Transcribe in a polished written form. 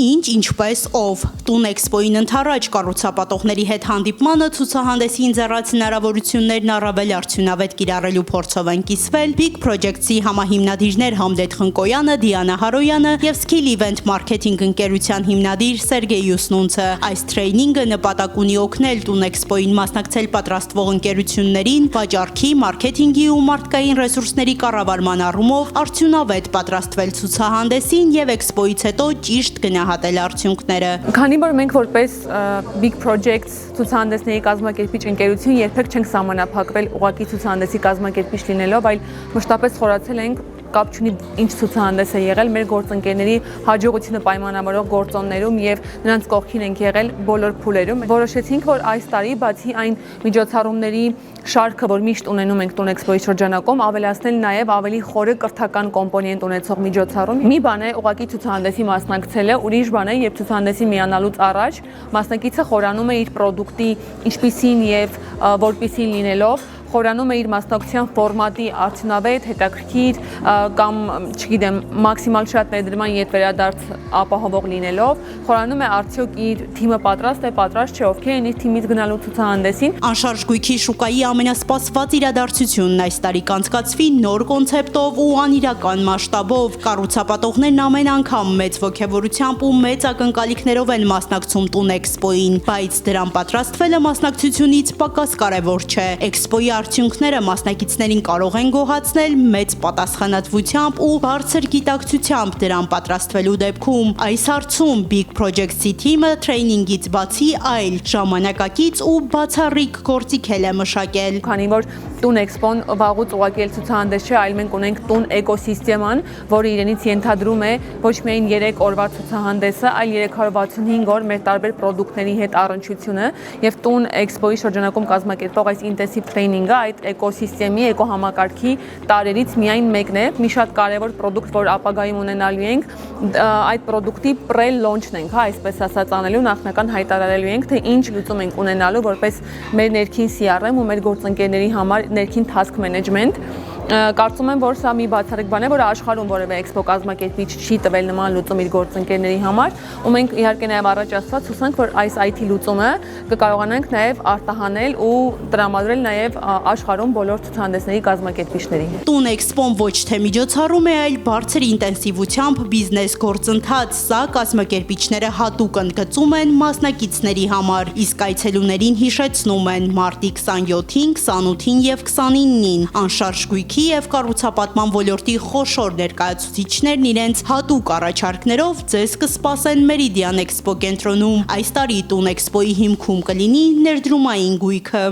ինչ, ինչպես, ով։ Տուն էքսպոյին ընդառաջ կառուցապատողների հետ հանդիպմանը ցուցահանդեսի ընձեռած հնարավորություններն առավել արդյունավետ կիրառելու փորձով են կիսվել Big Projects-ի համահիմնադիրներ Համլետ Խնկոյանը, Դիանա Հարոյանը եւ Skill Event Marketing ընկերության հիմնադիր Սերգեյ Ուսնունցը։ Այս թրեյնինգը նպատակ ունի օգնել Տուն էքսպոյին մասնակցել պատրաստվող ընկերություններին վաճառքի, մարքեթինգի ու մարդկային ռեսուրսների կառավարման առումով արդյունավետ պատրաստվել ցուցահանդեսին եւ էքսպոյից հետո ճիշտ գնահատել արդյունքները։ Քանի որ մենք որպես Big Projects ցուցահանդեսների կազմակերպիչ ընկերություն երբեք չենք սահմանափակվել ուղղակի ցուցահանդեսի կազմակերպիչ լինելով, այլ մշտապես խորացել ենք կապ չունի ինչ ցուցահանդես է եղել, մեր գործընկերների հաջողությունը պայմանավորող գործոններում եւ նրանց կողքին ենք եղել բոլոր փուլերում։ Որոշեցինք, որ այս տարի բացի այն միջոցառումների շարքը, որ միշտ ունենում ենք Տուն էքսպոյի շրջանակում, ավելացնել նաև ավելի խորը կրթական կոմպոնենտ ունեցող միջոցառում։ Մի բան է ուղղակի ցուցահանդեսի մասնակցելը, ուրիշ բան է, երբ ցուցահանդեսի միանալուց առաջ մասնակիցը խորանում է իր պրոդուկտի ինչպիսին եւ որպիսին լինելով, խորանում է իր մասնակցության ֆորմատի արդյունավետ, հետաքրքիր կամ, չգիտեմ, մաքսիմալ շատ ներդրման ետվերադարձ ապահովող լինելով, խորանում է արդյոք իր թիմը պատրաստ է, պատրաստ չէ, ովքեր են իր թիմից գնալու ցուցահանդեսին։ Անշարժ գույքի շուկայի ամենասպասված իրադարձությունն այս տարի կանցկացվի նոր կոնցեպտով ու անիրական մասշտաբով։ Կառուցապատողներն ամեն անգամ մեծ ոգևորությամբ ու մեծ ակնկալիքներով են մասնակցում Տուն էքսպոյին, բայց դրան պատրաստվելը մասնակցությունից պակաս կարևոր չէ։ Էքսպոյի արդյունքները մասնակիցներին կարող են գոհացնել մեծ պատասխանատվությամբ ու բարձր գիտակցությամբ դրան պատրաստվելու դեպքում։ Այս հարցում Big Projects-ի թիմը թրեյնինգից բացի այլ ժամանակակից ու բացառիկ գործիք է մշակել։ Քանի որ Տուն էքսպոն վաղուց ուղղակի ցուցահանդես չէ, այլ մենք ունենք Տուն էկոսիստեման, որը իրենից ենթադրում է ոչ միայն 3 օրվա ցուցահանդեսը, այլ 365 օր մեր տարբեր պրոդուկտների հետ առնչությունը եւ Տուն էքսպոյի շրջանակում կազմակերպող այս ինտենսիվ թրեյնինգը այդ էկոսիստեմի, էկոհամակարգի տարերից միայն մեկն է։ Մի շատ կարևոր պրոդուկտ, որ ապագայում ունենալու ենք, այդ պրոդուկտի պրե-լոնչն ենք, այսպես ասած անելու, նախնական հայտարարելու ենք, թե ինչ լուծում ենք ունենալու որպես մեր ներքին CRM ու մեր գործընկերների համար ներքին task management։ Կարծում եմ, որ սա մի բացառիկ բան է, որը աշխարհում որևէ էքսպո կազմակերպիչ չի տվել նման լուծում իր գործընկերների համար, ու մենք իհարկե նաև առաջ ասված հուսանք, որ այս IT լուծումը կկարողանանք նաև արտահանել ու տրամադրել նաև աշխարհում բոլոր ցուցահանդեսների կազմակերպիչներին։ Տուն էքսպոն ոչ թե միջոցառում է, այլ բարձր ինտենսիվությամբ բիզնես գործընթաց, սա կազմակերպիչները հատուկ ընդգծում են մասնակիցների համար, իսկ այցելուներին հիշեցնում են մարտի 27-ին, 28-ին եւ 29-ին անշարժ գույքի եւ կառուցապատման ոլորտի խոշոր ներկայացուցիչներն իրենց հատուկ առաջարկներով ձեզ կսպասեն Meridian Expo կենտրոնում։ Այս տարի Տուն էքսպոյի հիմքում կլինի ներդրումային գույքը։